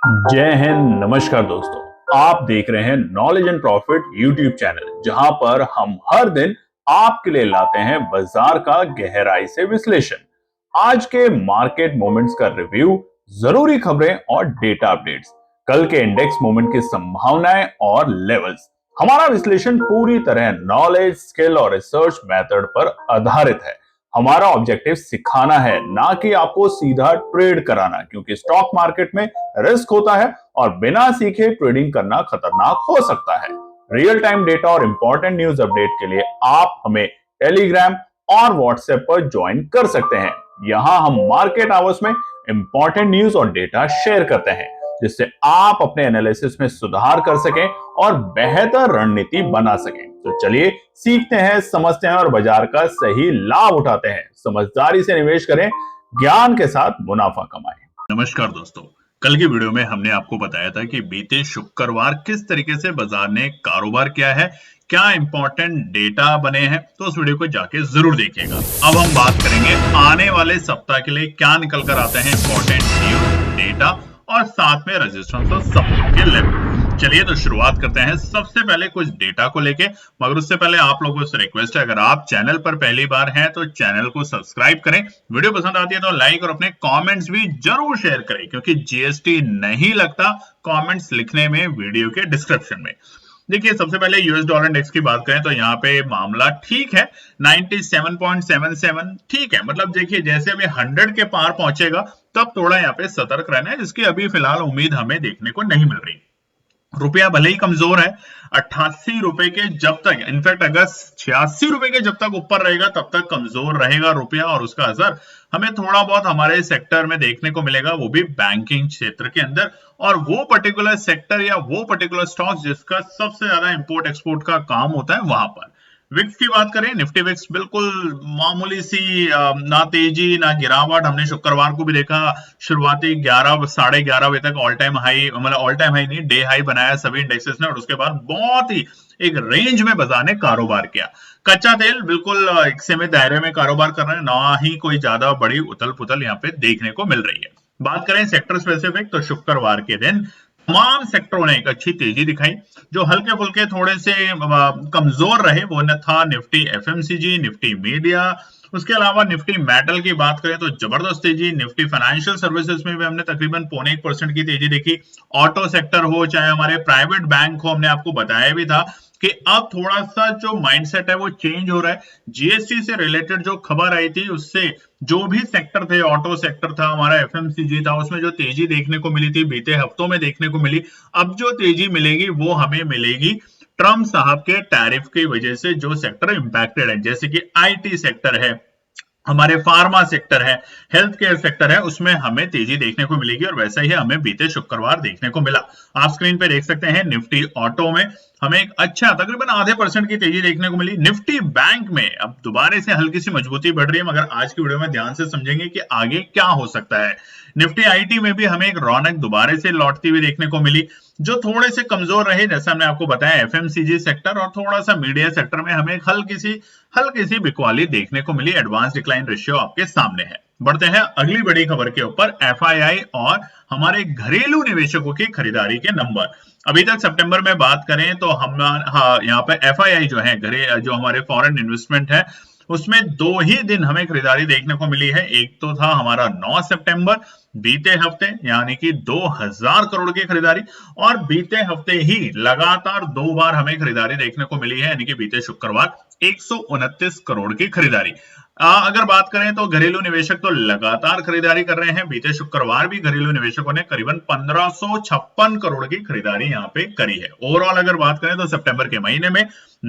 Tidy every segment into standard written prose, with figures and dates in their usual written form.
जय हिंद। नमस्कार दोस्तों, आप देख रहे हैं knowledge and profit YouTube channel, जहां पर हम हर दिन आपके लिए लाते हैं बाजार का गहराई से विश्लेषण, आज के मार्केट मोमेंट्स का रिव्यू, जरूरी खबरें और डेटा अपडेट्स, कल के इंडेक्स मूवमेंट की संभावनाएं और लेवल्स। हमारा विश्लेषण पूरी तरह नॉलेज, स्किल और रिसर्च मेथड पर आधारित है। हमारा ऑब्जेक्टिव सिखाना है, ना कि आपको सीधा ट्रेड कराना, क्योंकि स्टॉक मार्केट में रिस्क होता है और बिना सीखे ट्रेडिंग करना खतरनाक हो सकता है। रियल टाइम डेटा और इंपॉर्टेंट न्यूज अपडेट के लिए आप हमें टेलीग्राम और व्हाट्सएप पर ज्वाइन कर सकते हैं। यहाँ हम मार्केट आवर्स में इंपॉर्टेंट न्यूज और डेटा शेयर करते हैं, जिससे आप अपने एनालिसिस में सुधार कर सकें और बेहतर रणनीति बना सकें। तो चलिए सीखते हैं, समझते हैं और बाजार का सही लाभ उठाते हैं। समझदारी से निवेश करें, ज्ञान के साथ मुनाफा कमाएं। नमस्कार दोस्तों, कल की वीडियो में हमने आपको बताया था कि बीते शुक्रवार किस तरीके से बाजार ने कारोबार किया है, क्या इंपॉर्टेंट डेटा बने हैं, तो उस वीडियो को जाके जरूर देखिएगा। अब हम बात करेंगे आने वाले सप्ताह के लिए क्या निकल कर आते हैं इंपॉर्टेंट न्यूज, डेटा और साथ में रेजिस्टेंस और सपोर्ट के लेवल। चलिए तो शुरुआत करते हैं सबसे पहले कुछ डेटा को लेके, मगर उससे पहले आप लोगों से रिक्वेस्ट है, अगर आप चैनल पर पहली बार हैं तो चैनल को सब्सक्राइब करें, वीडियो पसंद आती है तो लाइक और अपने कमेंट्स भी जरूर शेयर करें, क्योंकि जीएसटी नहीं लगता कमेंट्स लिखने में वीडियो के डिस्क्रिप्शन में। देखिए, सबसे पहले यूएस डॉलर इंडेक्स की बात करें तो यहाँ पे मामला ठीक है, 97.77 ठीक है। मतलब देखिए, जैसे अभी 100 के पार पहुंचेगा तब थोड़ा यहाँ पे सतर्क रहना है, जिसकी अभी फिलहाल उम्मीद हमें देखने को नहीं मिल रही। रुपया भले ही कमजोर है, 88 रुपए के जब तक, इनफैक्ट अगर 86 रुपए के जब तक ऊपर रहेगा तब तक कमजोर रहेगा रुपया, और उसका असर हमें थोड़ा बहुत हमारे सेक्टर में देखने को मिलेगा, वो भी बैंकिंग क्षेत्र के अंदर, और वो पर्टिकुलर सेक्टर या वो पर्टिकुलर स्टॉक जिसका सबसे ज्यादा इंपोर्ट एक्सपोर्ट का काम होता है वहां पर। विक्स की बात करें, निफ्टी विक्स बिल्कुल मामूली सी ना तेजी ना गिरावट हमने शुक्रवार को भी देखा। शुरुआती 11 साढ़े 11 बजे तक ऑल टाइम हाई, मतलब ऑल टाइम हाई नहीं, डे हाई बनाया सभी इंडेक्सेस ने, और उसके बाद बहुत ही एक रेंज में बाजार ने कारोबार किया। कच्चा तेल बिल्कुल एक सीमित दायरे में कारोबार कर रहे हैं, ना ही कोई ज्यादा बड़ी उथल पुथल यहाँ पे देखने को मिल रही है। बात करें सेक्टर स्पेसिफिक तो शुक्रवार के दिन तमाम सेक्टरों ने एक अच्छी तेजी दिखाई। जो हल्के फुल्के थोड़े से कमजोर रहे वो न था निफ्टी एफएमसीजी, निफ्टी मीडिया, उसके अलावा निफ्टी मेटल की बात करें तो जबरदस्त तेजी। निफ्टी फाइनेंशियल सर्विसेज में भी हमने तकरीबन 0.25% की तेजी देखी। ऑटो सेक्टर हो चाहे हमारे प्राइवेट बैंक हो, हमने आपको बताया भी था कि अब थोड़ा सा जो माइंडसेट है वो चेंज हो रहा है। जीएसटी से रिलेटेड जो खबर आई थी उससे जो भी सेक्टर थे, ऑटो सेक्टर था, हमारा एफएमसीजी था, उसमें जो तेजी देखने को मिली थी बीते हफ्तों में देखने को मिली, अब जो तेजी मिलेगी वो हमें मिलेगी ट्रम्प साहब के टैरिफ की वजह से जो सेक्टर इंपैक्टेड है, जैसे कि आईटी सेक्टर है, हमारे फार्मा सेक्टर है, हेल्थ केयर सेक्टर है, उसमें हमें तेजी देखने को मिलेगी, और वैसा ही हमें बीते शुक्रवार देखने को मिला। आप स्क्रीन पे देख सकते हैं निफ्टी ऑटो में हमें एक अच्छा तकरीबन आधे % की तेजी देखने को मिली। निफ्टी बैंक में अब दोबारा से हल्की सी मजबूती बढ़ रही है, मगर आज की वीडियो में ध्यान से समझेंगे कि आगे क्या हो सकता है। निफ्टी आईटी में भी हमें एक रौनक दोबारा से लौटती हुई देखने को मिली। जो थोड़े से कमजोर रहे, जैसा हमने आपको बताया, एफएमसीजी सेक्टर और थोड़ा सा मीडिया सेक्टर में हमें हल्की सी बिकवाली देखने को मिली। एडवांस डिक्लाइन रेशियो आपके सामने है। बढ़ते हैं अगली बड़ी खबर के ऊपर, एफआईआई और हमारे घरेलू निवेशकों की खरीदारी के नंबर। अभी तक सितंबर में बात करें तो हम यहाँ पे एफआईआई जो है, जो हमारे फॉरेन इन्वेस्टमेंट है, उसमें 2 ही दिन हमें खरीदारी देखने को मिली है। एक तो था हमारा 9 सितंबर बीते हफ्ते, यानी कि 2000 करोड़ की खरीदारी, और बीते हफ्ते ही लगातार 2 बार हमें खरीदारी देखने को मिली है, यानी कि बीते शुक्रवार 129 करोड़ की खरीदारी। अगर बात करें तो घरेलू निवेशक तो लगातार खरीदारी कर रहे हैं। बीते शुक्रवार भी घरेलू निवेशकों ने करीबन 1556 करोड़ की खरीदारी यहाँ पे करी है। ओवरऑल अगर बात करें तो सितंबर के महीने में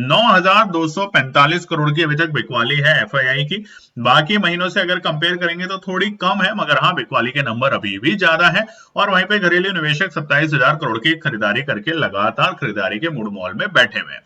9245 करोड़ की अभी तक बिकवाली है एफआईआई की। बाकी महीनों से अगर कंपेयर करेंगे तो थोड़ी कम है, मगर हाँ, बिकवाली के नंबर अभी भी ज्यादा है, और वहीं पे घरेलू निवेशक 27,000 करोड़ की खरीदारी करके लगातार खरीदारी के मूड मॉल में बैठे हुए हैं।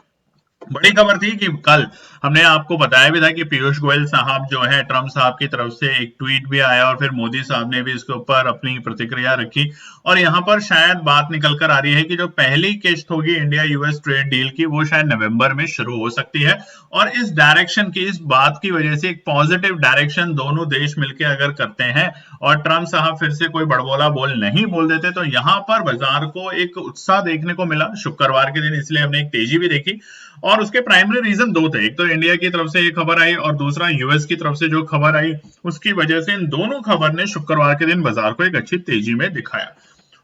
बड़ी खबर थी कि कल हमने आपको बताया भी था कि पीयूष गोयल साहब जो है ट्रम्प साहब की तरफ से एक ट्वीट भी आया और फिर मोदी साहब ने भी इसके ऊपर अपनी प्रतिक्रिया रखी और यहाँ पर शायद बात निकल कर आ रही है कि जो पहली किस्त होगी इंडिया यूएस ट्रेड डील की वो शायद नवंबर में शुरू हो सकती है और इस डायरेक्शन की इस बात की वजह से एक पॉजिटिव डायरेक्शन दोनों देश मिलकर अगर करते हैं और ट्रम्प साहब फिर से कोई बड़बोला बोल नहीं बोल देते तो यहाँ पर बाजार को एक उत्साह देखने को मिला शुक्रवार के दिन, इसलिए हमने एक तेजी भी देखी और उसके प्राइमरी रीजन दो थे। एक तो इंडिया की तरफ से एक खबर आई और दूसरा यूएस की तरफ से जो खबर आई उसकी वजह से इन दोनों खबर ने शुक्रवार के दिन बाजार को एक अच्छी तेजी में दिखाया।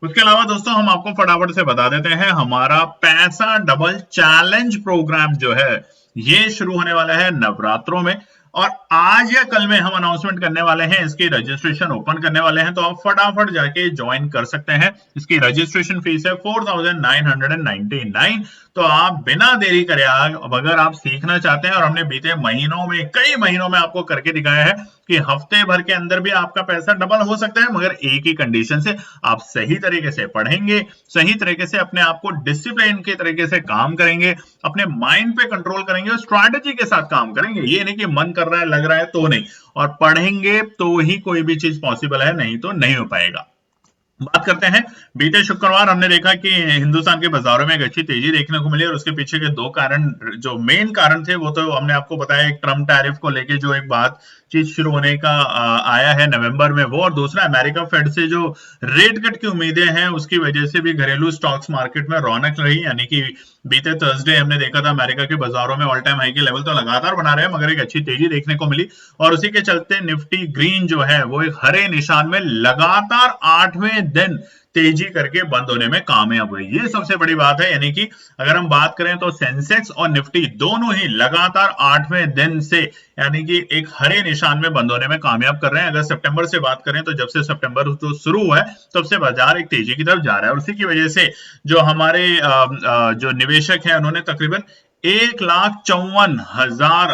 उसके अलावा दोस्तों हम आपको फटाफट से बता देते हैं हमारा पैसा डबल चैलेंज प्रोग्राम जो है ये शुरू होने वाला है नवरात्रों में और आज या कल में हम अनाउंसमेंट करने वाले हैं, इसकी रजिस्ट्रेशन ओपन करने वाले हैं तो आप फटाफट जाके ज्वाइन कर सकते हैं। इसकी रजिस्ट्रेशन फीस है 4999। तो आप बिना देरी करे अब अगर आप सीखना चाहते हैं और हमने बीते महीनों में कई महीनों में आपको करके दिखाया है कि हफ्ते भर के अंदर भी आपका पैसा डबल हो सकता है, मगर एक ही कंडीशन से आप सही तरीके से पढ़ेंगे, सही तरीके से अपने आप को डिसिप्लिन के तरीके से काम करेंगे, अपने माइंड पे कंट्रोल करेंगे और स्ट्रैटेजी के साथ काम करेंगे। ये नहीं कि मन कर रहा है लग रहा है तो नहीं, और पढ़ेंगे तो ही कोई भी चीज पॉसिबल है, नहीं तो नहीं हो पाएगा। बात करते हैं, बीते शुक्रवार हमने देखा कि हिंदुस्तान के बाजारों में एक अच्छी तेजी देखने को मिली और उसके पीछे के दो कारण, जो मेन कारण थे वो तो हमने आपको बताया, एक ट्रम्प टैरिफ को लेके जो एक बात चीज शुरू होने का आया है नवंबर में वो, और दूसरा अमेरिका फेड से जो रेट कट की उम्मीदें हैं उसकी वजह से भी घरेलू स्टॉक्स मार्केट में रौनक रही। यानी कि बीते थर्सडे हमने देखा था अमेरिका के बाजारों में ऑल टाइम हाई के लेवल तो लगातार बना रहे हैं मगर एक अच्छी तेजी देखने को मिली और उसी के चलते निफ्टी ग्रीन जो है वो एक हरे निशान में लगातार 8वें दिन तेजी करके बंद होने में कामयाब हुई। ये सबसे बड़ी बात है, यानी कि अगर हम बात करें तो सेंसेक्स और निफ्टी दोनों ही लगातार 8वें दिन से यानी कि एक हरे निशान में बंद होने में कामयाब कर रहे हैं। अगर सितंबर से बात करें तो जब से सितंबर तो शुरू हुआ है तब से बाजार एक तेजी की तरफ जा रहा है और उसी की वजह से जो हमारे जो निवेशक हैं उन्होंने तकरीबन 1,54,000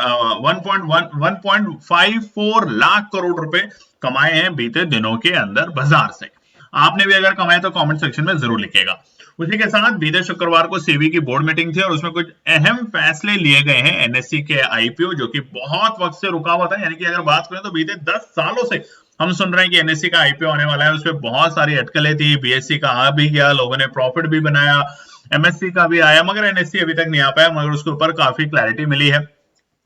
1.54 लाख करोड़ रुपए कमाए हैं बीते दिनों के अंदर बाजार से। आपने भी अगर कमाए तो कमेंट सेक्शन में जरूर लिखिएगा। उसी के साथ बीते शुक्रवार को सेबी की बोर्ड मीटिंग थी और उसमें कुछ अहम फैसले लिए गए हैं एनएससी के आईपीओ जो कि बहुत वक्त से रुका हुआ था। यानी कि अगर बात करें तो बीते 10 सालों से हम सुन रहे हैं कि एनएससी का आईपीओ आने वाला है, उसमें बहुत सारी अटकलें थी, बीएससी का आ भी गया, लोगों ने प्रॉफिट भी बनाया, एमएससी का भी आया मगर एनएससी अभी तक नहीं आ पाया, मगर उसके ऊपर काफी क्लैरिटी मिली है।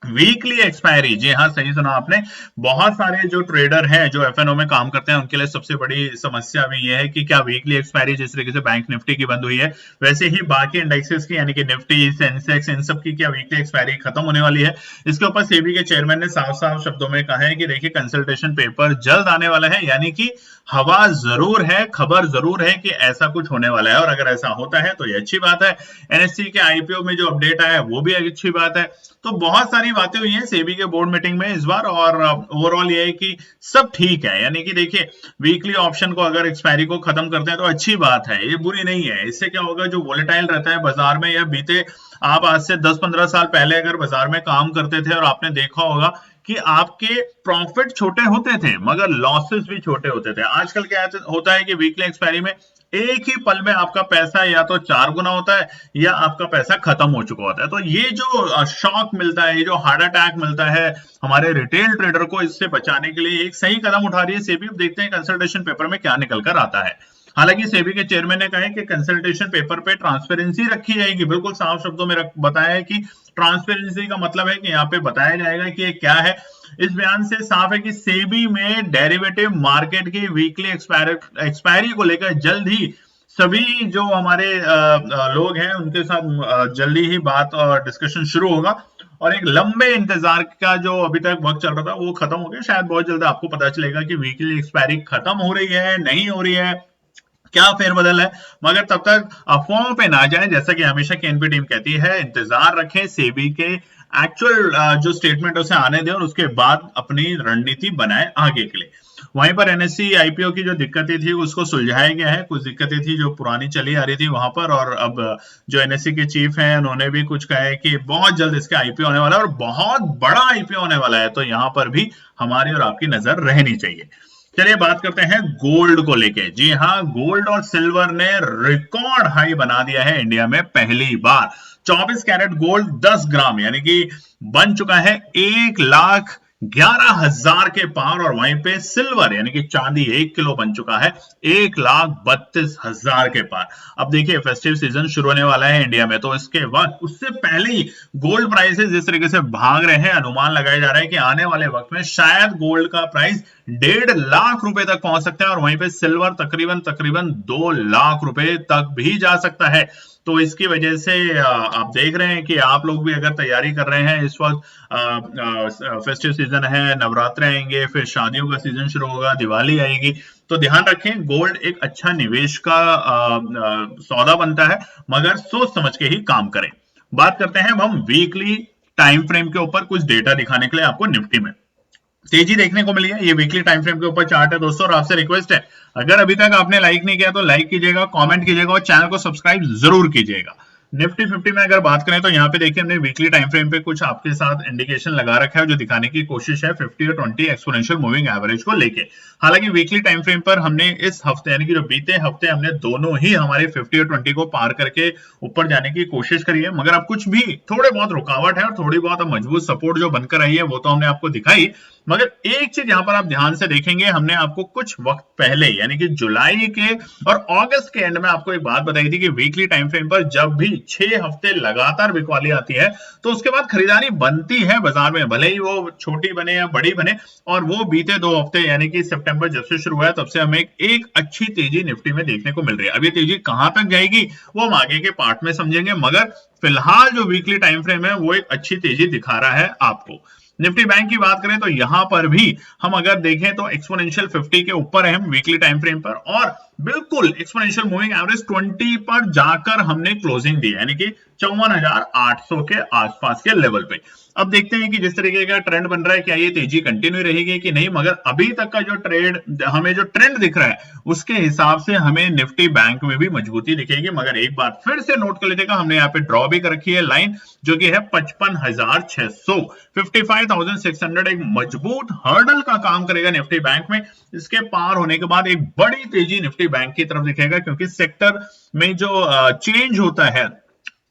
वीकली एक्सपायरी, जी हाँ सही सुना आपने, बहुत सारे जो ट्रेडर हैं जो एफएनओ में काम करते हैं उनके लिए सबसे बड़ी समस्या भी यह है कि क्या वीकली एक्सपायरी जिस तरीके से बैंक निफ्टी की बंद हुई है वैसे ही बाकी इंडेक्सेस की यानी कि निफ्टी सेंसेक्स इन सब की क्या वीकली एक्सपायरी खत्म होने वाली है। इसके ऊपर सेबी के चेयरमैन ने साफ साफ शब्दों में कहा है कि देखिए कंसल्टेशन पेपर जल्द आने वाला है, यानी कि हवा जरूर है, खबर जरूर है कि ऐसा कुछ होने वाला है और अगर ऐसा होता है तो ये अच्छी बात है। एनएससी के आईपीओ में जो अपडेट आया है वो भी अच्छी बात है। तो बहुत सारी बातें हुई हैं सेबी के बोर्ड मीटिंग में इस बार और ओवरऑल ये है कि सब ठीक है। यानी कि देखिए वीकली ऑप्शन को अगर एक्सपायरी को खत्म करते हैं तो अच्छी बात है, ये बुरी नहीं है। इससे क्या होगा, जो वोलेटाइल रहता है बाजार में या बीते आप आज से 10-15 साल पहले अगर बाजार में काम करते थे और आपने देखा होगा कि आपके प्रॉफिट छोटे होते थे मगर लॉसेस भी छोटे होते थे। आजकल क्या होता है कि वीकली एक्सपायरी में एक ही पल में आपका पैसा या तो 4 गुना होता है या आपका पैसा खत्म हो चुका होता है। तो ये जो शॉक मिलता है, ये जो हार्ट अटैक मिलता है हमारे रिटेल ट्रेडर को, इससे बचाने के लिए एक सही कदम उठा रही है सेबी। देखते हैं कंसल्टेशन पेपर में क्या निकल कर आता है। हालांकि सेबी के चेयरमैन ने कहा है कि कंसल्टेशन पेपर पे ट्रांसपेरेंसी रखी जाएगी, बिल्कुल साफ शब्दों में बताया है कि ट्रांसपेरेंसी का मतलब है कि यहाँ पे बताया जाएगा कि ये क्या है। इस बयान से साफ है कि सेबी में डेरिवेटिव मार्केट की वीकली एक्सपायरी को लेकर जल्द ही सभी जो हमारे लोग हैं उनके साथ जल्दी ही बात और डिस्कशन शुरू होगा और एक लंबे इंतजार का जो अभी तक वक्त चल रहा था वो खत्म हो गया। शायद बहुत जल्द आपको पता चलेगा कि वीकली एक्सपायरी खत्म हो रही है, नहीं हो रही है, क्या फेरबदल है। मगर तब तक अफवाहों पे ना जाएं, जैसा कि हमेशा की एनपी टीम कहती है, इंतजार रखें सेबी के एक्चुअल जो स्टेटमेंट उसे आने दें और उसके बाद अपनी रणनीति बनाएं आगे के लिए। वहीं पर एनएससी आईपीओ की जो दिक्कतें थी उसको सुलझाया गया है। कुछ दिक्कतें थी जो पुरानी चली आ रही थी वहां पर, और अब जो एनएससी के चीफ हैं उन्होंने भी कुछ कहा है कि बहुत जल्द इसका आईपीओ होने वाला है और बहुत बड़ा आईपीओ होने वाला है। तो यहाँ पर भी हमारी और आपकी नजर रहनी चाहिए। चलिए बात करते हैं गोल्ड को लेके। जी हाँ, गोल्ड और सिल्वर ने रिकॉर्ड हाई बना दिया है इंडिया में पहली बार। 24 कैरेट गोल्ड 10 ग्राम यानी कि बन चुका है 1,11,000 के पार, और वहीं पे सिल्वर यानी कि चांदी 1 किलो बन चुका है 1,32,000 के पार। अब देखिए फेस्टिव सीजन शुरू होने वाला है इंडिया में, तो इसके बाद उससे पहले ही गोल्ड प्राइसेस जिस तरीके से भाग रहे हैं, अनुमान लगाया जा रहा है कि आने वाले वक्त में शायद गोल्ड का प्राइस 1.5 लाख रुपए तक पहुंच सकता है, और वहीं पे सिल्वर तकरीबन 2 लाख रुपए तक भी जा सकता है। तो इसकी वजह से आप देख रहे हैं कि आप लोग भी अगर तैयारी कर रहे हैं, इस वक्त फेस्टिव सीजन है, नवरात्र आएंगे, फिर शादियों का सीजन शुरू होगा, दिवाली आएगी, तो ध्यान रखें गोल्ड एक अच्छा निवेश का सौदा बनता है, मगर सोच समझ के ही काम करें। बात करते हैं हम वीकली टाइम फ्रेम के ऊपर, कुछ डेटा दिखाने के लिए आपको निफ्टी में तेजी देखने को मिली है। ये वीकली टाइम फ्रेम के ऊपर चार्ट है दोस्तों, और आपसे रिक्वेस्ट है अगर अभी तक आपने लाइक नहीं किया तो लाइक कीजिएगा, कमेंट कीजिएगा और चैनल को सब्सक्राइब जरूर कीजिएगा। निफ्टी 50 में अगर बात करें तो यहाँ पे देखिए हमने वीकली टाइम फ्रेम पे कुछ आपके साथ इंडिकेशन लगा रखा है, जो दिखाने की कोशिश है 50 और 20 एक्सपोनेंशियल मूविंग एवरेज को लेके। हालांकि वीकली टाइम फ्रेम पर हमने इस हफ्ते यानी कि जो बीते हफ्ते हमने दोनों ही हमारे 50 और 20 को पार करके ऊपर जाने की कोशिश करी है, मगर अब कुछ भी थोड़े बहुत रुकावट है और थोड़ी बहुत मजबूत सपोर्ट जो बनकर आई है वो तो हमने आपको दिखाई। मगर एक चीज यहां पर आप ध्यान से देखेंगे, हमने आपको कुछ वक्त पहले यानी कि जुलाई के और अगस्त के एंड में आपको एक बात बताई थी कि वीकली टाइम फ्रेम पर जब भी 6 हफ्ते लगातार बिकवाली आती है तो उसके बाद खरीदारी बनती है बाजार में, भले ही वो छोटी बने या बड़ी बने। और वो बीते 2 हफ्ते यानी कि सितंबर जब से शुरू हुआ है तब से हमें एक अच्छी तेजी निफ्टी में देखने को मिल रही है। अब ये तेजी कहां तक जाएगी वो हम आगे के पार्ट में समझेंगे, मगर फिलहाल जो वीकली टाइम फ्रेम है वो एक अच्छी तेजी दिखा रहा है आपको। निफ्टी बैंक की बात करें तो यहां पर भी हम अगर देखें तो एक्सपोनेंशियल 50 के ऊपर है हम वीकली टाइम फ्रेम पर, और बिल्कुल एक्सपोनेंशियल मूविंग एवरेज 20 पर जाकर हमने क्लोजिंग दी यानी कि 54,800 के आसपास के लेवल पे। अब देखते हैं कि जिस तरीके का ट्रेंड बन रहा है क्या ये तेजी कंटिन्यू रहेगी कि नहीं, मगर अभी तक का जो ट्रेंड दिख रहा है उसके हिसाब से हमें निफ्टी बैंक में भी मजबूती दिखेगी। मगर एक बार फिर से नोट कर लीजिएगा, हमने यहाँ पे ड्रॉ भी कर रखी है लाइन जो कि है 55,600, 55,600 एक मजबूत हर्डल का काम करेगा निफ्टी बैंक में। इसके पार होने के बाद एक बड़ी तेजी निफ्टी बैंक की तरफ दिखेगा, क्योंकि सेक्टर में जो चेंज होता है,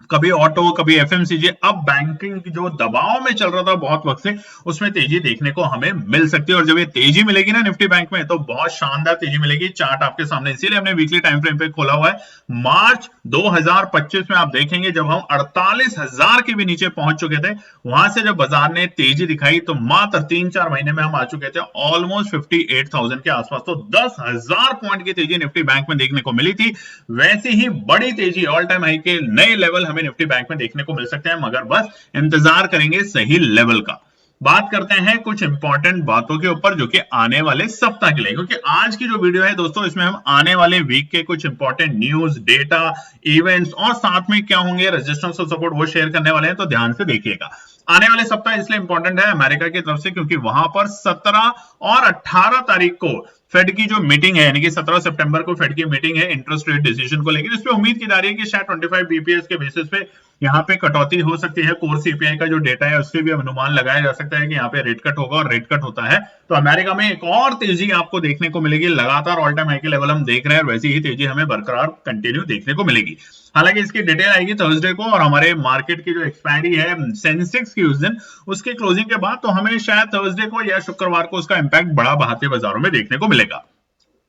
कभी ऑटो कभी एफएमसीजी, अब बैंकिंग जो दबाव में चल रहा था बहुत वक्त से, उसमें तेजी देखने को हमें मिल सकती है। और जब ये तेजी मिलेगी ना निफ्टी बैंक में तो बहुत शानदार तेजी मिलेगी। चार्ट आपके सामने इसीलिए हमने वीकली टाइम फ्रेम पे खोला हुआ है। मार्च 2025 में आप देखेंगे जब हम 48,000 के भी नीचे पहुंच चुके थे, वहां से जब बाजार ने तेजी दिखाई तो मात्र 3-4 महीने में हम आ चुके थे ऑलमोस्ट 58,000 के आसपास। तो 10,000 पॉइंट की तेजी निफ्टी बैंक में देखने को मिली थी। वैसी ही बड़ी तेजी ऑल टाइम हाई के नए लेवल हमें निफ्टी बैंक में देखने को मिल सकते हैं, मगर बस इंतजार करेंगे सही लेवल का। बात करते हैं कुछ इंपॉर्टेंट बातों के ऊपर जो कि आने वाले सप्ताह के लिए, क्योंकि आज की जो वीडियो है दोस्तों इसमें हम आने वाले वीक के कुछ इंपॉर्टेंट न्यूज, डेटा, इवेंट्स और साथ में क्या होंगे रेजिस्टेंस और सपोर्ट वो शेयर करने वाले हैं, तो ध्यान से देखिएगा। आने वाले सप्ताह इसलिए इंपॉर्टेंट है अमेरिका की तरफ से, क्योंकि वहां पर 17 और 18 तारीख को फेड की जो मीटिंग है यानी कि 17 सितंबर को फेड की मीटिंग है इंटरेस्ट रेट डिसीजन को लेकर, जिसपे उम्मीद की जा रही है कि शायद 25 बीपीएस के बेसिस पे यहाँ पे कटौती हो सकती है। कोर सीपीआई का जो डेटा है उससे भी अनुमान लगाया जा सकता है कि यहाँ पे रेट कट होगा, और रेट कट होता है तो अमेरिका में एक और तेजी आपको देखने को मिलेगी। लगातार ऑल टाइम हाई के लेवल हम देख रहे हैं, वैसी ही तेजी हमें बरकरार कंटिन्यू देखने को मिलेगी। हालांकि इसकी डिटेल आएगी थर्सडे को, और हमारे मार्केट की जो एक्सपायरी है सेंसेक्स की उस दिन उसके क्लोजिंग के बाद, तो हमें शायद थर्सडे को या शुक्रवार को उसका इंपैक्ट बड़ा भारतीय बाजारों में देखने को मिलेगा।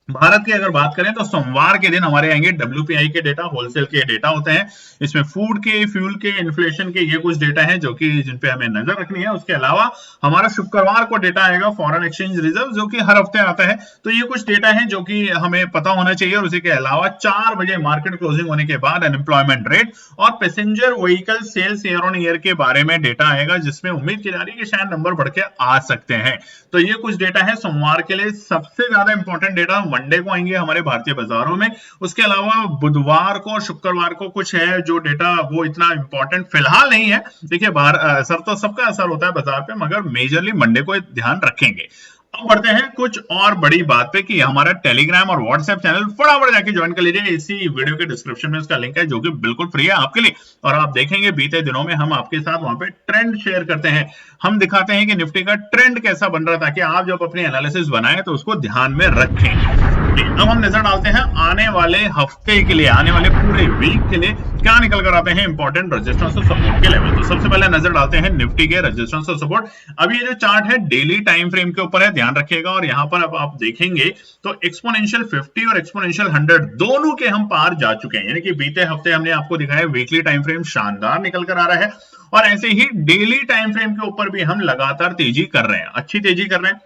भारत की अगर बात करें तो सोमवार के दिन हमारे आएंगे डब्ल्यूपीआई के डेटा, होलसेल के डेटा होते हैं, इसमें फूड के, फ्यूल के, इन्फ्लेशन के ये कुछ डेटा हैं जो कि जिन पे हमें नजर रखनी है। उसके अलावा हमारा शुक्रवार को डेटा आएगा फॉरेन एक्सचेंज रिजर्व, जो कि हर हफ्ते आता है, तो ये कुछ डेटा है जो कि हमें पता होना चाहिए। और उसी के अलावा 4 बजे मार्केट क्लोजिंग होने के बाद अनएम्प्लॉयमेंट रेट और passenger vehicle sales year on year के बारे में डेटा आएगा, जिसमें उम्मीद की जा रही है कि शायद नंबर बढ़ के आ सकते हैं। तो ये कुछ डेटा है सोमवार के लिए। सबसे ज्यादा इंपॉर्टेंट डेटा मंडे को आएंगे हमारे भारतीय बाजारों में। उसके अलावा बुधवार को और शुक्रवार को कुछ है जो डेटा वो इतना इंपॉर्टेंट फिलहाल नहीं है। देखिए असर तो सबका असर होता है बाजार पे, मगर मेजरली मंडे को ध्यान रखेंगे। अब बढ़ते हैं कुछ और बड़ी बात पे कि हमारा टेलीग्राम और व्हाट्सएप चैनल फटाफट जाके ज्वाइन कर लीजिए। इसी वीडियो के डिस्क्रिप्शन में उसका लिंक है जो कि बिल्कुल फ्री है आपके लिए। और आप देखेंगे बीते दिनों में हम आपके साथ वहां पे ट्रेंड शेयर करते हैं, हम दिखाते हैं कि निफ्टी का ट्रेंड कैसा बन रहा है, ताकि आप जब अपनी एनालिसिस बनाएं तो उसको ध्यान में रखें। अब हम नजर डालते हैं आने वाले हफ्ते के लिए, आने वाले पूरे वीक के लिए क्या निकल कर आते हैं इंपॉर्टेंट रेजिस्टेंस और सपोर्ट के लेवल। तो सबसे पहले नजर डालते हैं निफ्टी के रेजिस्टेंस और सपोर्ट। अब ये जो चार्ट है डेली टाइम फ्रेम के ऊपर है, ध्यान रखिएगा। और यहाँ पर अब आप देखेंगे तो एक्सपोनेंशियल 50 और एक्सपोनेंशियल 100 दोनों के हम पार जा चुके हैं, यानी कि बीते हफ्ते हमने आपको दिखाया वीकली टाइम फ्रेम शानदार निकल कर आ रहा है, और ऐसे ही डेली टाइम फ्रेम के ऊपर भी हम लगातार तेजी कर रहे हैं, अच्छी तेजी कर रहे हैं।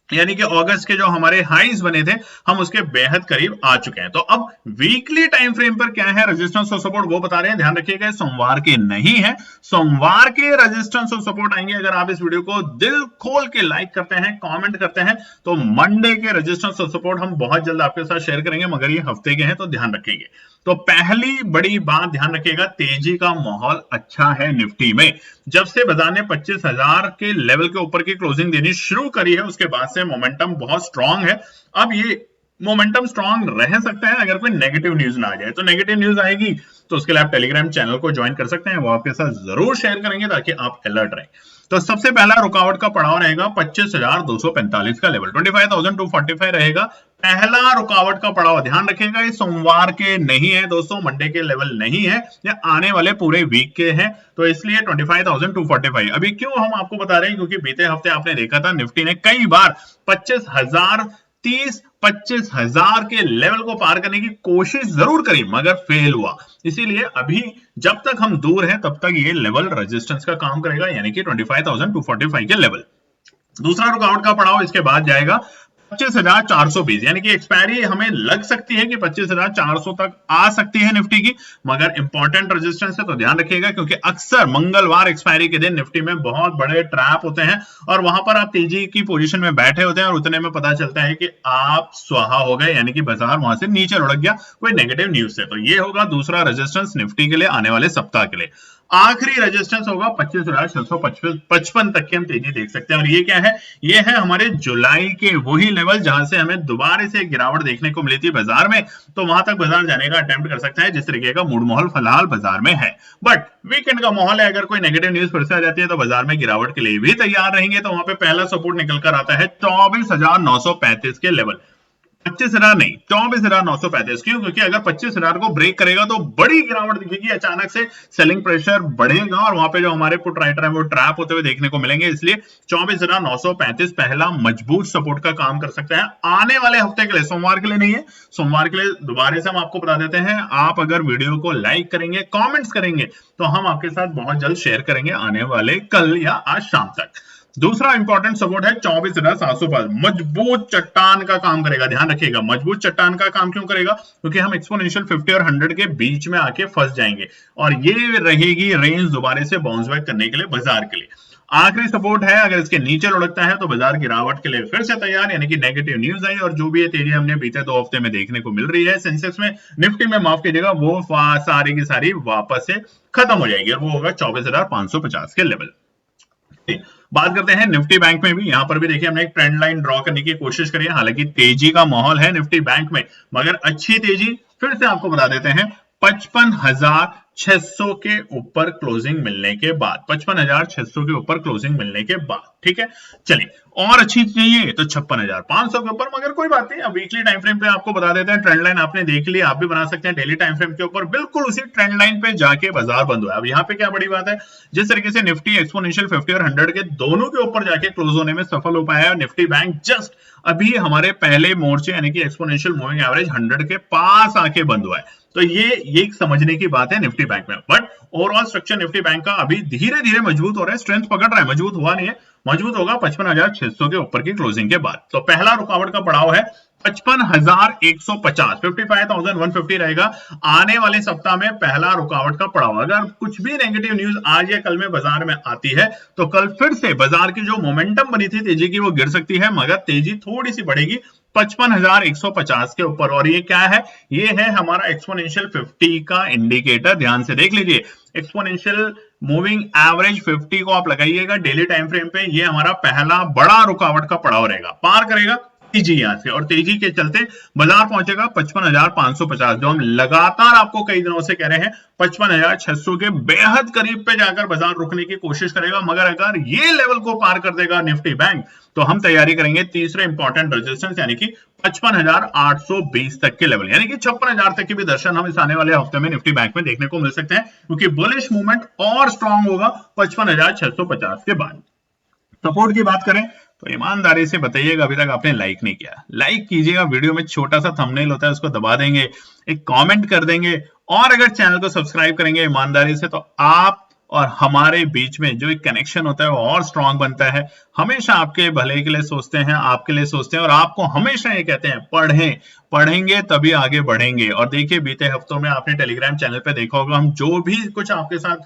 यानी कि अगस्त के जो हमारे हाईज बने थे हम उसके बेहद करीब आ चुके हैं। तो अब वीकली टाइम फ्रेम पर क्या है रेजिस्टेंस और सपोर्ट वो बता रहे हैं, ध्यान रखिएगा। सोमवार के नहीं है, सोमवार के रेजिस्टेंस और सपोर्ट आएंगे। अगर आप इस वीडियो को दिल खोल के लाइक करते हैं, कमेंट करते हैं, तो मंडे के रेजिस्टेंस और सपोर्ट हम बहुत जल्द आपके साथ शेयर करेंगे, मगर ये हफ्ते के हैं तो ध्यान रखेंगे। तो पहली बड़ी बात ध्यान रखिएगा, तेजी का माहौल अच्छा है निफ्टी में। जब से बाजार ने 25,000 के लेवल के ऊपर की क्लोजिंग देनी शुरू करी है उसके बाद से मोमेंटम बहुत स्ट्रांग है। अब ये मोमेंटम स्ट्रांग रह सकता है अगर कोई नेगेटिव न्यूज ना आ जाए। तो नेगेटिव न्यूज आएगी तो उसके लिए आप टेलीग्राम चैनल को ज्वाइन कर सकते हैं, वो आपके साथ जरूर शेयर करेंगे ताकि आप अलर्ट रहें। तो सबसे पहला रुकावट का पड़ाव रहेगा 25,245 का लेवल, 25,245 रहेगा पहला रुकावट का पड़ाव। ध्यान रखिएगा ये सोमवार के नहीं है दोस्तों, मंडे के लेवल नहीं है, ये आने वाले पूरे वीक के हैं, तो इसलिए 25,245। अभी क्यों हम आपको बता रहे हैं, क्योंकि बीते हफ्ते आपने देखा था निफ्टी ने कई बार 25,030 के लेवल को पार करने की कोशिश जरूर करी मगर फेल हुआ। इसीलिए अभी जब तक हम दूर हैं तब तक ये लेवल रेजिस्टेंस का काम करेगा, यानी कि 25,245 के लेवल। दूसरा रुकावट का पड़ाव इसके बाद जाएगा 25,420, यानी कि एक्सपायरी हमें लग सकती है कि 25,400 तक आ सकती है निफ्टी की, मगर इंपॉर्टेंट रेजिस्टेंस है तो ध्यान रखिएगा, क्योंकि अक्सर मंगलवार एक्सपायरी के दिन निफ्टी में बहुत बड़े ट्रैप होते हैं और वहां पर आप तेजी की पोजीशन में बैठे होते हैं और उतने में पता चलता है कि आप स्वाहा हो गए, यानी कि बाजार वहां से नीचे लुढ़क गया कोई नेगेटिव न्यूज से। तो ये होगा दूसरा रेजिस्टेंस निफ्टी के लिए आने वाले सप्ताह के लिए। आखिरी रेजिस्टेंस होगा 25,655 तक की हम तेजी देख सकते हैं। और ये क्या है, ये है हमारे जुलाई के वही लेवल जहां से हमें दोबारा से गिरावट देखने को मिली थी बाजार में, तो वहां तक बाजार जाने का अटेम्प्ट कर सकता है, जिस तरीके का मूड माहौल फिलहाल बाजार में है। बट वीकेंड का माहौल है, अगर कोई नेगेटिव न्यूज फिर से आ जाती है तो बाजार में गिरावट के लिए भी तैयार रहेंगे। तो वहां पे पहला सपोर्ट निकल कर आता है 24,935 के लेवल, 25,000 नहीं, 24,935। क्यों? क्योंकि अगर 25,000 को ब्रेक करेगा तो बड़ी गिरावट दिखेगी, अचानक से सेलिंग प्रेशर बढ़ेगा और वहां पे जो हमारे पुट राइटर है वो ट्रैप होते हुए देखने को मिलेंगे। इसलिए 24,935 पहला मजबूत सपोर्ट का काम कर सकता है आने वाले हफ्ते के लिए, सोमवार के लिए नहीं है। सोमवार के लिए दोबारा से हम आपको बता देते हैं, आप अगर वीडियो को लाइक करेंगे, कॉमेंट्स करेंगे तो हम आपके साथ बहुत जल्द शेयर करेंगे आने वाले कल या आज शाम तक। दूसरा इंपॉर्टेंट सपोर्ट है 24,705, मजबूत चट्टान का काम करेगा। ध्यान रखिएगा, मजबूत चट्टान का काम क्यों करेगा, क्योंकि हम एक्सपोनेंशियल 50 और 100 के बीच में आके फंस जाएंगे और ये रहेगी रेंज दोबारा से बाउंस बैक करने के लिए बाजार के लिए। आखिरी सपोर्ट है, अगर इसके नीचे लुढ़कता है तो बाजार गिरावट के लिए फिर से तैयार, यानी कि नेगेटिव न्यूज आई और जो भी ये तेजी हमने बीते 2 हफ्ते में देखने को मिल रही है सेंसेक्स में, निफ्टी में माफ कीजिएगा, वो सारी की सारी वापस से खत्म हो जाएगी और वो होगा 24,550 के लेवल। बात करते हैं निफ्टी बैंक में भी, यहां पर भी देखिए हमने एक ट्रेंड लाइन ड्रॉ करने की कोशिश करी है। हालांकि तेजी का माहौल है निफ्टी बैंक में, मगर अच्छी तेजी फिर से आपको बता देते हैं 55,600 के ऊपर क्लोजिंग मिलने के बाद, 55,600 के ऊपर क्लोजिंग मिलने के बाद, ठीक है। चलिए और अच्छी चाहिए तो 56,500 के ऊपर, मगर कोई बात नहीं, अब वीकली टाइम फ्रेम पे आपको बता देते हैं। ट्रेंड लाइन आपने देख ली, आप भी बना सकते हैं डेली टाइम फ्रेम के ऊपर, बिल्कुल उसी ट्रेंड लाइन पे जाके बाजार बंद हुआ है। अब यहाँ पे क्या बड़ी बात है, जिस तरीके से निफ्टी एक्सपोनेंशियल 50 और 100 के दोनों के ऊपर जाके क्लोज होने में सफल हो पाया है, निफ्टी बैंक जस्ट अभी हमारे पहले मोर्चे यानी कि एक्सपोनेंशियल मूविंग एवरेज 100 के पास आके बंद हुआ है। तो ये एक समझने की बात है निफ्टी बैंक में। But overall structure Nifty bank का अभी धीरे धीरे मजबूत हो रहा है, स्ट्रेंथ पकड़ रहा है, मजबूत हुआ नहीं है, मजबूत होगा 55,600 के ऊपर की क्लोजिंग के बाद। तो पहला रुकावट का पड़ाव है 55,150, 55,150 रहेगा आने वाले सप्ताह में पहला रुकावट का पड़ाव। अगर कुछ भी नेगेटिव न्यूज आज या कल में बाजार में आती है तो कल फिर से बाजार की जो मोमेंटम बनी थी तेजी की वो गिर सकती है, मगर तेजी थोड़ी सी बढ़ेगी 55,150 के ऊपर। और ये क्या है, ये है हमारा एक्सपोनेंशियल 50 का इंडिकेटर, ध्यान से देख लीजिए। एक्सपोनेंशियल मूविंग एवरेज 50 को आप लगाइएगा डेली टाइम फ्रेम पे, ये हमारा पहला बड़ा रुकावट का पड़ाव रहेगा, पार करेगा तेजी यहां से, और तेजी के चलते बाजार पहुंचेगा 55,550, जो हम लगातार आपको कई दिनों से कह रहे हैं 55,600 के बेहद करीब पे जाकर बाजार रुकने की कोशिश करेगा। मगर अगर ये लेवल को पार कर देगा निफ्टी बैंक तो हम तैयारी करेंगे तीसरे इंपॉर्टेंट रेजिस्टेंस यानी कि 55,820 तक के लेवल, यानी कि 56,000 तक के भी दर्शन हम इस आने वाले हफ्ते में निफ्टी बैंक में देखने को मिल सकते हैं, क्योंकि बुलिश मूवमेंट और स्ट्रांग होगा 55,650 के बाद। सपोर्ट की बात करें तो ईमानदारी से बताइएगा, अभी तक आपने लाइक नहीं किया, लाइक कीजिएगा। वीडियो में छोटा सा थंबनेल होता है, उसको दबा देंगे, एक कमेंट कर देंगे, और अगर चैनल को सब्सक्राइब करेंगे ईमानदारी से, तो आप और हमारे बीच में जो एक कनेक्शन होता है वो और स्ट्रांग बनता है। हमेशा आपके भले के लिए सोचते हैं, आपके लिए सोचते हैं, और आपको हमेशा ये कहते हैं पढ़ें, पढ़ेंगे तभी आगे बढ़ेंगे। और देखिए, बीते हफ्तों में आपने टेलीग्राम चैनल पे देखा होगा, हम जो भी कुछ आपके साथ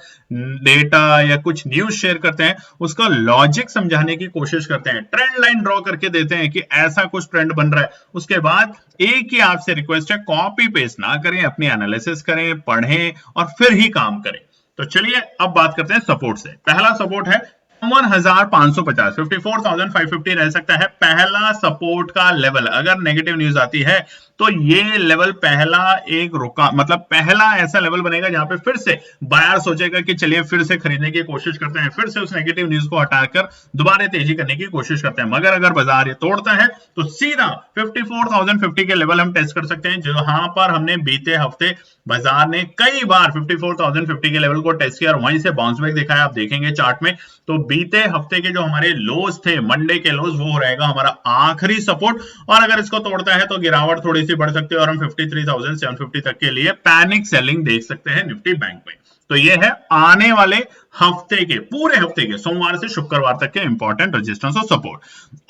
डेटा या कुछ न्यूज शेयर करते हैं उसका लॉजिक समझाने की कोशिश करते हैं, ट्रेंड लाइन ड्रॉ करके देते हैं कि ऐसा कुछ ट्रेंड बन रहा है। उसके बाद एक ही आपसे रिक्वेस्ट है, कॉपी पेस्ट ना करें, अपनी एनालिसिस करें, पढ़ें और फिर ही काम करें। तो चलिए अब बात करते हैं सपोर्ट से। पहला सपोर्ट है 51,550, 54,550 रह सकता है पहला सपोर्ट का लेवल। अगर नेगेटिव न्यूज आती है तो ये लेवल पहला एक रुका, मतलब पहला ऐसा लेवल बनेगा जहां पे फिर से बायर सोचेगा कि चलिए फिर से खरीदने की कोशिश करते हैं, फिर से उस नेगेटिव न्यूज को हटाकर दोबारा तेजी करने की कोशिश करते हैं। मगर अगर बाजार ये तोड़ता है तो सीधा 54,050 के लेवल हम टेस्ट कर सकते हैं, जहां पर हमने बीते हफ्ते बाजार ने कई बार 54,050 के लेवल को टेस्ट किया और वहीं से बाउंस बैक दिखाया। आप देखेंगे चार्ट में, तो बीते हफ्ते के जो हमारे लोज थे, मंडे के लोज, वो रहेगा हमारा आखिरी सपोर्ट। और अगर इसको तोड़ता है तो गिरावट थोड़ी सी बढ़ सकती है और हम 53,750 तक के लिए पैनिक सेलिंग देख सकते हैं निफ्टी बैंक में। तो ये है आने वाले हफ्ते के, पूरे हफ्ते के सोमवार से शुक्रवार तक के इंपॉर्टेंट रेजिस्टेंस और सपोर्ट।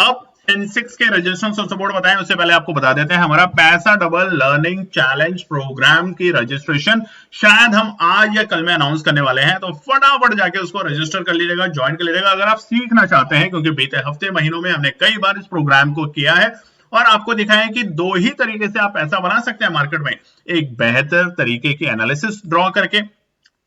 अब सेंसेक्स के रेजिस्टेंस और सपोर्ट बताएं उससे पहले आपको बता देते हैं, हमारा पैसा डबल लर्निंग चैलेंज प्रोग्राम की रजिस्ट्रेशन शायद हम आज या कल में अनाउंस करने वाले हैं, तो फटाफट जाके उसको रजिस्टर कर लीजिएगा, ज्वाइन कर लीजिएगा अगर आप सीखना चाहते हैं, क्योंकि बीते हफ्ते महीनों में हमने कई बार इस प्रोग्राम को किया है और आपको दिखाया है कि दो ही तरीके से आप पैसा बना सकते हैं मार्केट में, एक बेहतर तरीके की एनालिसिस ड्रॉ करके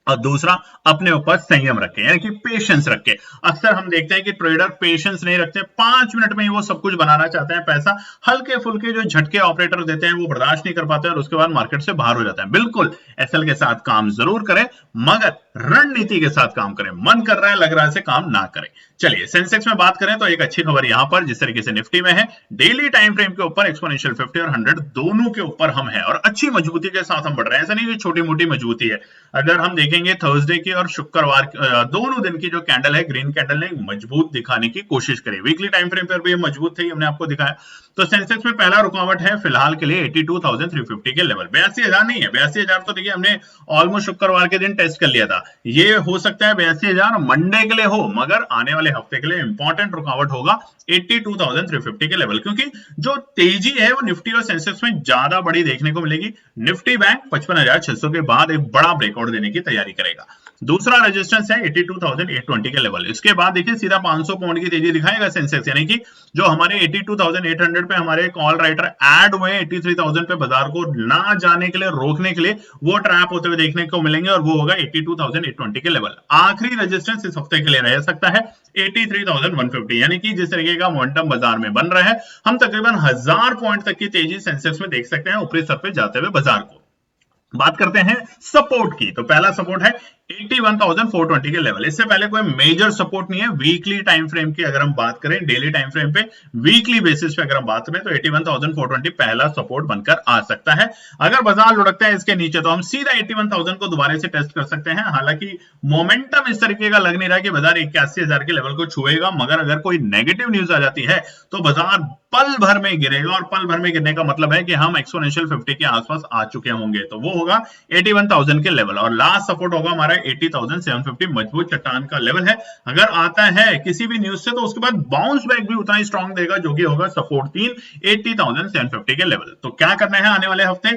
और दूसरा अपने ऊपर संयम रखें, यानी कि पेशेंस रखें। अक्सर हम देखते हैं कि ट्रेडर पेशेंस नहीं रखते, 5 मिनट में ही वो सब कुछ बनाना चाहते हैं पैसा, हल्के फुल्के जो झटके ऑपरेटर देते हैं वो बर्दाश्त नहीं कर पाते और उसके बाद मार्केट से बाहर हो जाते हैं। बिल्कुल एसएल के साथ काम जरूर करें, मगर रणनीति के साथ काम करें, मन कर रहा है लग रहा है से काम ना करें। चलिए सेंसेक्स में बात करें तो एक अच्छी खबर यहां पर जिस तरीके से निफ्टी में है, डेली टाइम फ्रेम के ऊपर एक्सपोनेंशियल 50 और 100 दोनों के ऊपर हम हैं और अच्छी मजबूती के साथ हम बढ़ रहे हैं। ऐसा नहीं कि छोटी मोटी मजबूती है। अगर हम देखेंगे थर्सडे की और शुक्रवार दोनों दिन की जो कैंडल है, ग्रीन कैंडल ने मजबूत दिखाने की कोशिश करी, वीकली टाइम फ्रेम पर भी मजबूत थी, हमने आपको दिखाया। तो सेंसेक्स में पहला रुकावट है फिलहाल के लिए 82,350 के लेवल, 82,000 नहीं है, 82,000 तो देखिए हमने ऑलमोस्ट शुक्रवार के दिन टेस्ट कर लिया था। ये हो सकता है 82,000 मंडे के लिए हो, मगर आने वाले हफ्ते के लिए इंपॉर्टेंट रुकावट होगा 82,350 के लेवल, क्योंकि जो तेजी है वो निफ्टी और सेंसेक्स में ज्यादा बड़ी देखने को मिलेगी। निफ्टी बैंक 55,600 के बाद एक बड़ा ब्रेकआउट देने की तैयारी करेगा। दूसरा रेजिस्टेंस है 82,820 के लेवल। इसके बाद देखिए सीधा 500 पॉइंट की तेजी दिखाएगा सेंसेक्स, यानी कि जो हमारे 82,800 पे हमारे कॉल राइटर ऐड हुए 83,000 पे बाजार को ना जाने के लिए, रोकने के लिए, वो ट्रैप होते हुए देखने को मिलेंगे और वो होगा 82,820 के लेवल। आखिरी रेजिस्टेंस इस हफ्ते के लिए रह सकता है 83,150, यानी कि जिस तरीके का मोमेंटम बाजार में बन रहा है, हम तकरीबन 1000 पॉइंट तक की तेजी सेंसेक्स में देख सकते हैं ऊपरी स्तर पे जाते हुए बाजार को। बात करते हैं सपोर्ट की, तो पहला सपोर्ट है 81,420 के लेवल। इससे पहले कोई मेजर सपोर्ट नहीं है वीकली टाइम फ्रेम की। अगर हम बात करें डेली टाइम फ्रेम पे, वीकली बेसिस पे अगर हम बात करें तो 81,420 पहला सपोर्ट बनकर आ सकता है। अगर बाजार लुढ़कता है इसके नीचे तो हम सीधा 81,000 को दोबारा से टेस्ट कर सकते हैं। हालांकि मोमेंटम इस तरीके का लग नहीं रहा कि बाजार 81,000 के लेवल को छुएगा, मगर अगर कोई नेगेटिव न्यूज आ जाती है तो बाजार पल भर में गिरेगा, और पल भर में गिरने का मतलब है कि हम एक्सपोनेंशियल 50 के आसपास आ चुके होंगे, तो वो होगा 81,000 के लेवल। और लास्ट सपोर्ट होगा हमारा 80,750, मजबूत चट्टान का लेवल है। अगर आता है किसी भी न्यूज से तो उसके बाद बाउंस बैक भी उतना ही स्ट्रांग देगा, जो कि होगा सपोर्ट 3 80,750 के लेवल। तो क्या करना है आने वाले हफ्ते?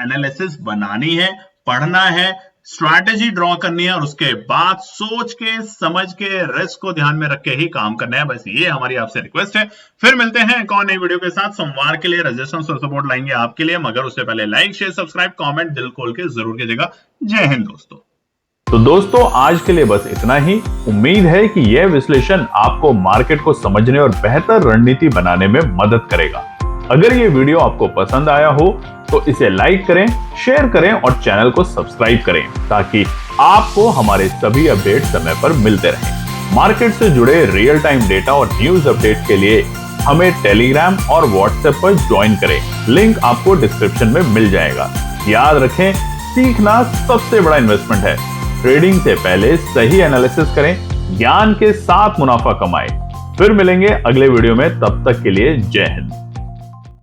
एनालिसिस बनानी है, पढ़ना है, स्ट्रैटेजी ड्रॉ करनी है और उसके बाद सोच के समझ के रिस्क को ध्यान में रख के ही काम करना है। बस ये हमारी आपसे रिक्वेस्ट है। फिर मिलते हैं एक और नई वीडियो के साथ। सोमवार के लिए रेजिस्टेंस और सपोर्ट लाएंगे आपके लिए, मगर उससे पहले लाइक शेयर सब्सक्राइब कमेंट दिल खोल के जरूर कीजिएगा। जय हिंद दोस्तों। तो दोस्तों आज के लिए बस इतना ही। उम्मीद है कि यह विश्लेषण आपको मार्केट को समझने और बेहतर रणनीति बनाने में मदद करेगा। अगर ये वीडियो आपको पसंद आया हो तो इसे लाइक करें, शेयर करें और चैनल को सब्सक्राइब करें, ताकि आपको हमारे सभी अपडेट समय पर मिलते रहें। मार्केट से जुड़े रियल टाइम डेटा और न्यूज अपडेट के लिए हमें टेलीग्राम और व्हाट्सएप पर ज्वाइन करें, लिंक आपको डिस्क्रिप्शन में मिल जाएगा। याद रखें, सीखना सबसे बड़ा इन्वेस्टमेंट है। ट्रेडिंग से पहले सही एनालिसिस करें, ज्ञान के साथ मुनाफा कमाएं। फिर मिलेंगे अगले वीडियो में, तब तक के लिए जय हिंद।